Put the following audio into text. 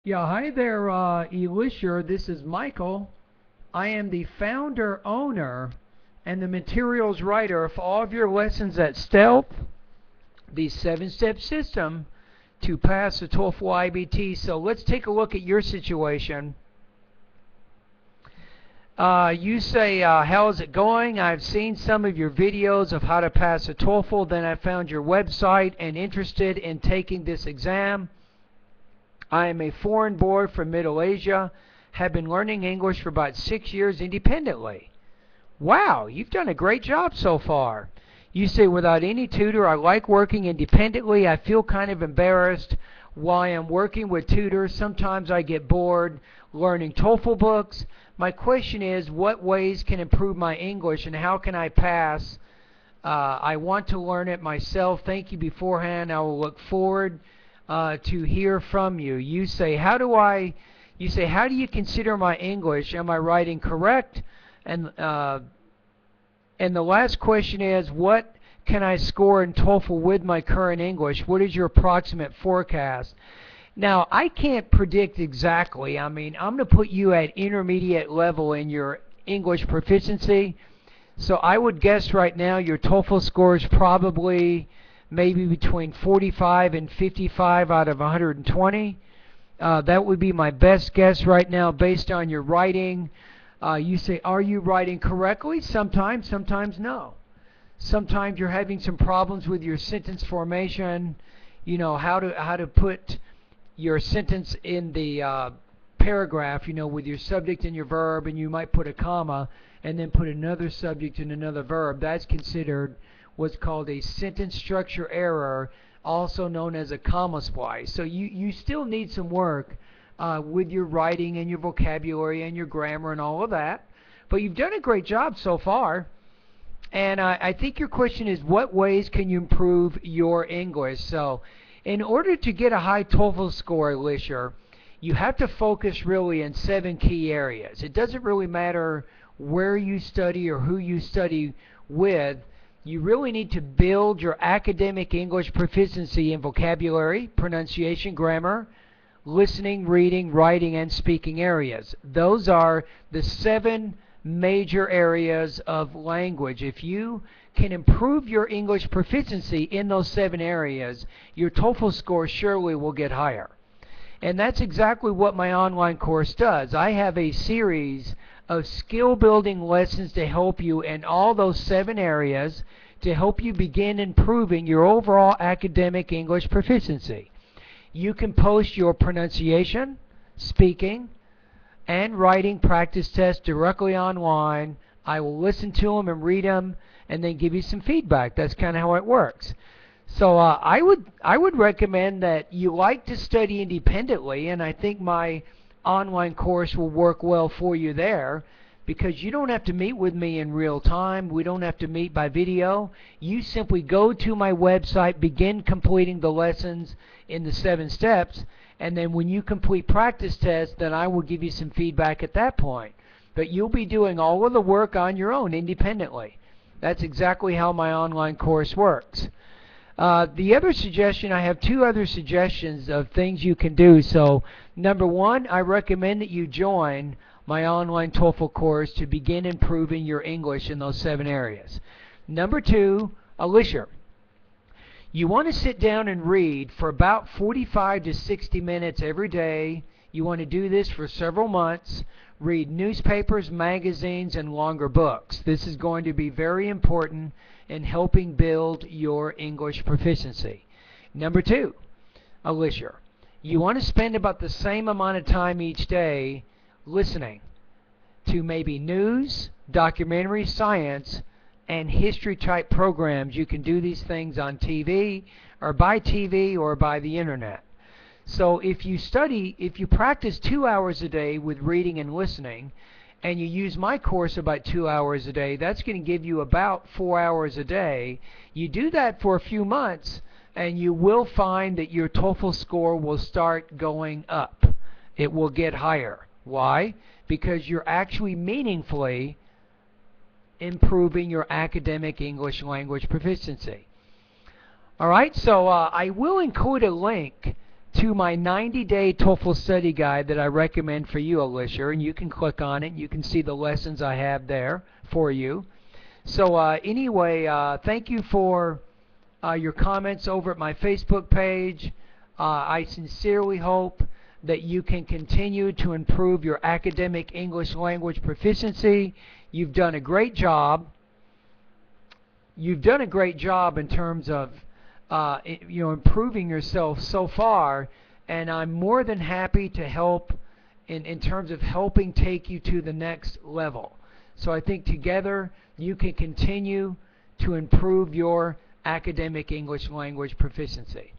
Yeah, hi there, Alisher. This is Michael. I am the founder, owner, and the materials writer for all of your lessons at Stealth, the 7-step system to pass the TOEFL IBT. So let's take a look at your situation. You say, how's it going? I've seen some of your videos of how to pass a TOEFL. Then I found your website and interested in taking this exam. I am a foreign boy from Middle Asia, have been learning English for about 6 years independently. Wow, you've done a great job so far. You say, without any tutor, I like working independently. I feel kind of embarrassed while I am working with tutors. Sometimes I get bored learning TOEFL books. My question is, what ways can improve my English and how can I pass? I want to learn it myself. Thank you beforehand. I will look forward to hear from you. You say, how do you consider my English? Am I writing correct? And the last question is, what can I score in TOEFL with my current English? What is your approximate forecast? Now, I can't predict exactly. I mean, I'm going to put you at intermediate level in your English proficiency. So I would guess right now your TOEFL score is probably maybe between 45 and 55 out of 120. That would be my best guess right now based on your writing. You say, are you writing correctly? Sometimes, sometimes no. Sometimes you're having some problems with your sentence formation. You know, how to put your sentence in the paragraph, you know, with your subject and your verb, and you might put a comma and then put another subject and another verb. That's considered what's called a sentence structure error, also known as a comma splice. So you still need some work with your writing and your vocabulary and your grammar and all of that. But you've done a great job so far. And I think your question is, what ways can you improve your English? So in order to get a high TOEFL score, Alisher, you have to focus really in 7 key areas. It doesn't really matter where you study or who you study with. You really need to build your academic English proficiency in vocabulary, pronunciation, grammar, listening, reading, writing, and speaking areas. Those are the 7 major areas of language. If you can improve your English proficiency in those 7 areas, your TOEFL score surely will get higher. And that's exactly what my online course does. I have a series of skill building lessons to help you in all those 7 areas to help you begin improving your overall academic English proficiency. You can post your pronunciation, speaking, and writing practice tests directly online. I will listen to them and read them and then give you some feedback. That's kind of how it works. So I would recommend that you like to study independently, and I think my online course will work well for you there, because you don't have to meet with me in real time. We don't have to meet by video. You simply go to my website, begin completing the lessons in the 7 steps, and then when you complete practice tests, then I will give you some feedback at that point. But you'll be doing all of the work on your own independently. That's exactly how my online course works. The other suggestion, I have 2 other suggestions of things you can do. So number 1, I recommend that you join my online TOEFL course to begin improving your English in those 7 areas. Number 2, Alisher, you want to sit down and read for about 45 to 60 minutes every day. You want to do this for several months. Read newspapers, magazines, and longer books. This is going to be very important in helping build your English proficiency. Number 2, Alisher, you want to spend about the same amount of time each day listening to maybe news, documentary, science, and history type programs. You can do these things on TV or by the internet. So if you practice 2 hours a day with reading and listening, and you use my course about 2 hours a day, that's going to give you about 4 hours a day. You do that for a few months, and you will find that your TOEFL score will start going up. It will get higher. Why? Because you're actually meaningfully improving your academic English language proficiency. Alright, so I will include a link to my 90-day TOEFL study guide that I recommend for you, Alisher, and you can click on it. You can see the lessons I have there for you. So anyway, thank you for your comments over at my Facebook page. I sincerely hope that you can continue to improve your academic English language proficiency. You've done a great job. You've done a great job in terms of improving yourself so far, and I'm more than happy to help in terms of helping take you to the next level. So I think together you can continue to improve your academic English language proficiency.